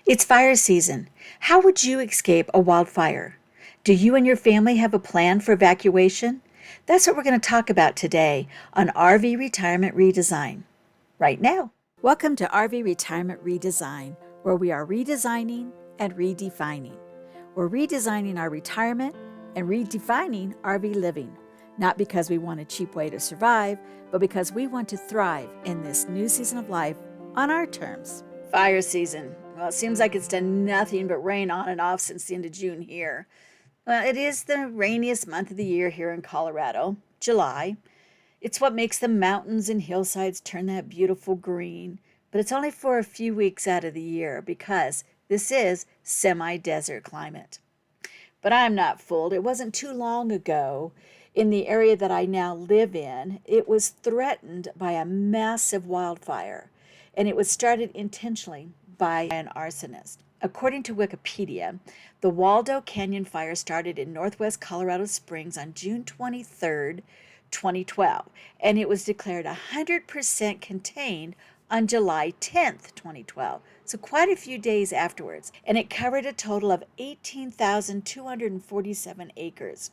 It's fire season. How would you escape a wildfire? Do you and your family have a plan for evacuation? That's what we're going to talk about today on RV Retirement Redesign, right now. Welcome to RV Retirement Redesign, where we are redesigning and redefining. We're redesigning our retirement and redefining RV living, not because we want a cheap way to survive, but because we want to thrive in this new season of life on our terms. Fire season. Well, it seems like it's done nothing but rain on and off since the end of June here. Well, it is the rainiest month of the year here in Colorado, July. It's what makes the mountains and hillsides turn that beautiful green, but it's only for a few weeks out of the year because this is semi-desert climate. But I'm not fooled. It wasn't too long ago in the area that I now live in, it was threatened by a massive wildfire, and it was started intentionally by an arsonist. According to Wikipedia, the Waldo Canyon fire started in northwest Colorado Springs on June 23rd, 2012, and it was declared 100% contained on July 10th, 2012, so quite a few days afterwards, and it covered a total of 18,247 acres.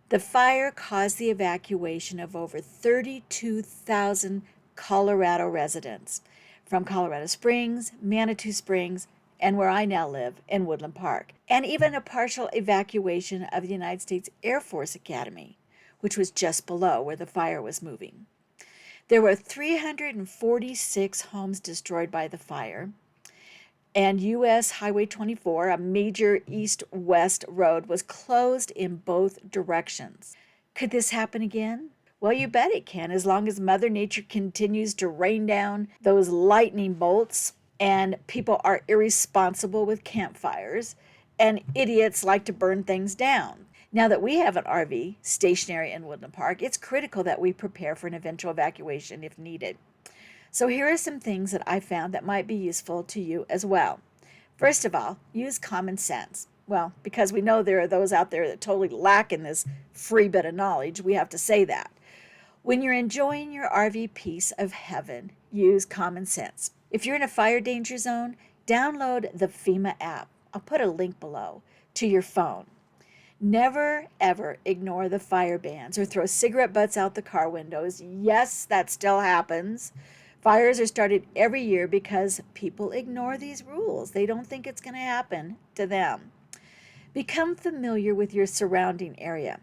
The fire caused the evacuation of over 32,000 Colorado residents from Colorado Springs, Manitou Springs, and where I now live in Woodland Park, and even a partial evacuation of the United States Air Force Academy, which was just below where the fire was moving. There were 346 homes destroyed by the fire, and U.S. Highway 24, a major east-west road, was closed in both directions. Could this happen again? Well, you bet it can, as long as Mother Nature continues to rain down those lightning bolts and people are irresponsible with campfires and idiots like to burn things down. Now that we have an RV stationary in Woodland Park, it's critical that we prepare for an eventual evacuation if needed. So here are some things that I found that might be useful to you as well. First of all, use common sense. Well, because we know there are those out there that totally lack in this free bit of knowledge, we have to say that. When you're enjoying your RV piece of heaven, use common sense. If you're in a fire danger zone, download the FEMA app. I'll put a link below to your phone. Never, ever ignore the fire bans or throw cigarette butts out the car windows. Yes, that still happens. Fires are started every year because people ignore these rules. They don't think it's going to happen to them. Become familiar with your surrounding area.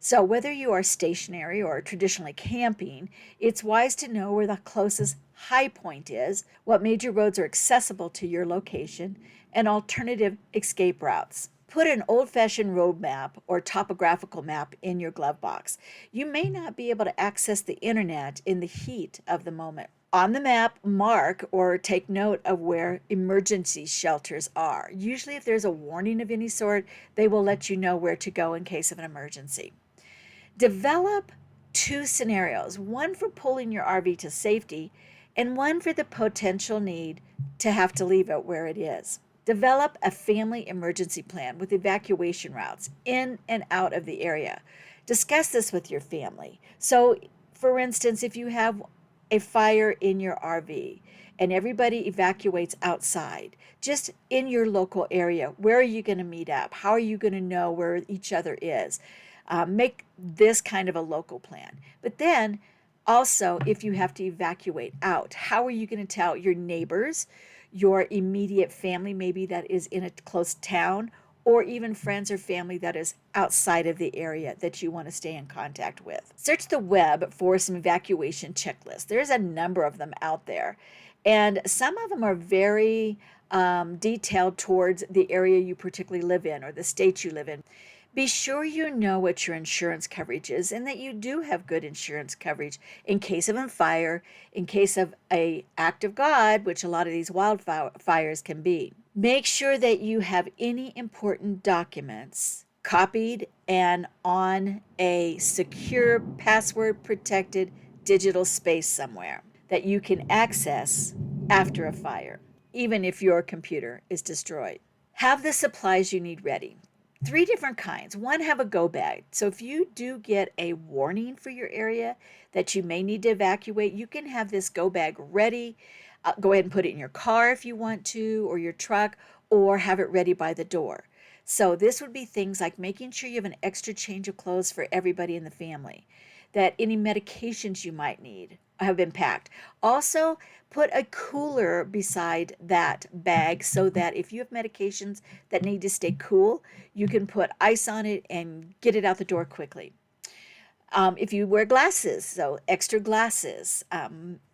So whether you are stationary or traditionally camping, it's wise to know where the closest high point is, what major roads are accessible to your location, and alternative escape routes. Put an old-fashioned road map or topographical map in your glove box. You may not be able to access the internet in the heat of the moment. On the map, mark or take note of where emergency shelters are. Usually if there's a warning of any sort, they will let you know where to go in case of an emergency. Develop two scenarios, one for pulling your RV to safety and one for the potential need to have to leave it where it is. Develop a family emergency plan with evacuation routes in and out of the area. Discuss this with your family. So, for instance, if you have a fire in your RV and everybody evacuates outside, just in your local area, where are you going to meet up? How are you going to know where each other is? Make this kind of a local plan. But then also, if you have to evacuate out, how are you going to tell your neighbors, your immediate family, maybe that is in a close town, or even friends or family that is outside of the area that you want to stay in contact with? Search the web for some evacuation checklists. There's a number of them out there, and some of them are very detailed towards the area you particularly live in or the state you live in. Be sure you know what your insurance coverage is and that you do have good insurance coverage in case of a fire, in case of an act of God, which a lot of these wildfires can be. Make sure that you have any important documents copied and on a secure, password-protected digital space somewhere that you can access after a fire, even if your computer is destroyed. Have the supplies you need ready. 3 different kinds. One, have a go bag. So if you do get a warning for your area that you may need to evacuate, you can have this go bag ready Go ahead and put it in your car if you want to, or your truck, or have it ready by the door. So this would be things like making sure you have an extra change of clothes for everybody in the family, that any medications you might need have been packed. Also, put a cooler beside that bag so that if you have medications that need to stay cool, you can put ice on it and get it out the door quickly. If you wear glasses, so extra glasses,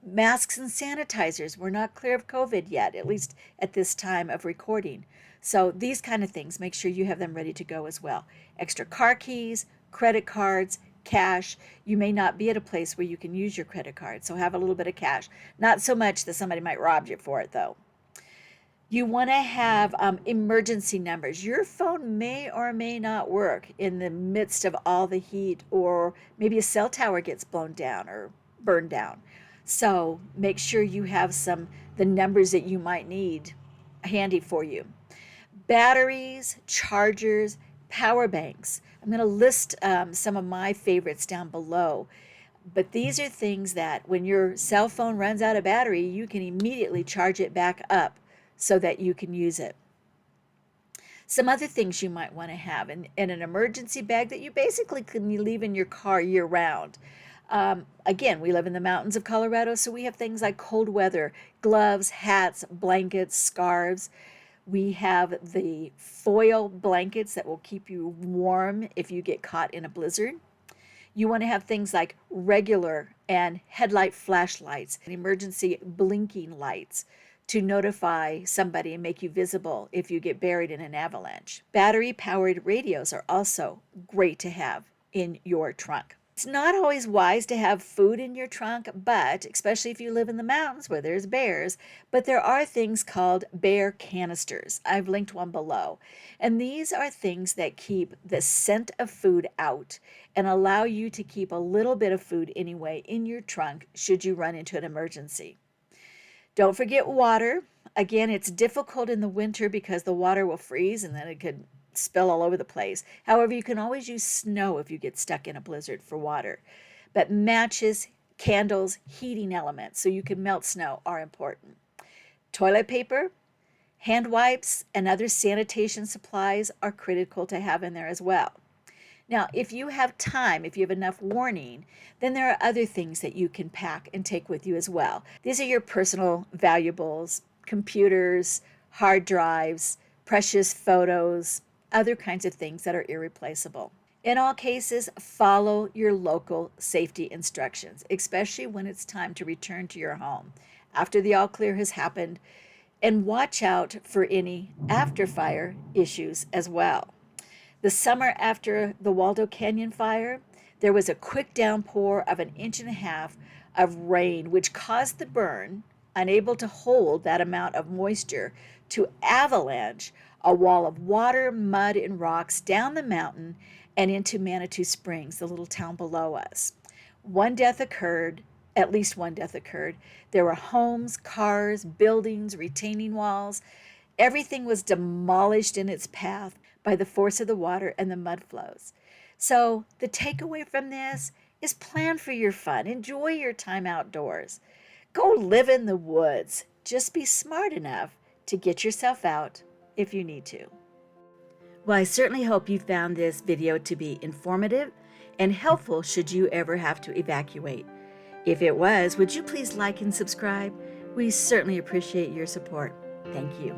masks and sanitizers. We're not clear of COVID yet, at least at this time of recording. So these kind of things, make sure you have them ready to go as well. Extra car keys, credit cards, cash. You may not be at a place where you can use your credit card, so have a little bit of cash. Not so much that somebody might rob you for it, though. You want to have emergency numbers. Your phone may or may not work in the midst of all the heat, or maybe a cell tower gets blown down or burned down. So make sure you have the numbers that you might need handy for you. Batteries, chargers, power banks. I'm going to list some of my favorites down below. But these are things that when your cell phone runs out of battery, you can immediately charge it back up so that you can use it. Some other things you might want to have in an emergency bag that you basically can leave in your car year round. Again, we live in the mountains of Colorado, so we have things like cold weather, gloves, hats, blankets, scarves. We have the foil blankets that will keep you warm if you get caught in a blizzard. You want to have things like regular and headlight flashlights and emergency blinking lights to notify somebody and make you visible if you get buried in an avalanche. Battery-powered radios are also great to have in your trunk. It's not always wise to have food in your trunk, but especially if you live in the mountains where there's bears, but there are things called bear canisters. I've linked one below. And these are things that keep the scent of food out and allow you to keep a little bit of food anyway in your trunk should you run into an emergency. Don't forget water. Again, it's difficult in the winter because the water will freeze and then it could spill all over the place. However, you can always use snow if you get stuck in a blizzard for water. But matches, candles, heating elements so you can melt snow are important. Toilet paper, hand wipes, and other sanitation supplies are critical to have in there as well. Now, if you have time, if you have enough warning, then there are other things that you can pack and take with you as well. These are your personal valuables, computers, hard drives, precious photos, other kinds of things that are irreplaceable. In all cases, follow your local safety instructions, especially when it's time to return to your home after the all clear has happened, and watch out for any after fire issues as well. The summer after the Waldo Canyon fire, there was a quick downpour of 1.5 inches of rain, which caused the burn, unable to hold that amount of moisture, to avalanche a wall of water, mud, and rocks down the mountain and into Manitou Springs, the little town below us. At least one death occurred. There were homes, cars, buildings, retaining walls. Everything was demolished in its path by the force of the water and the mud flows. So the takeaway from this is plan for your fun. Enjoy your time outdoors. Go live in the woods. Just be smart enough to get yourself out if you need to. Well, I certainly hope you found this video to be informative and helpful should you ever have to evacuate. If it was, would you please like and subscribe? We certainly appreciate your support. Thank you.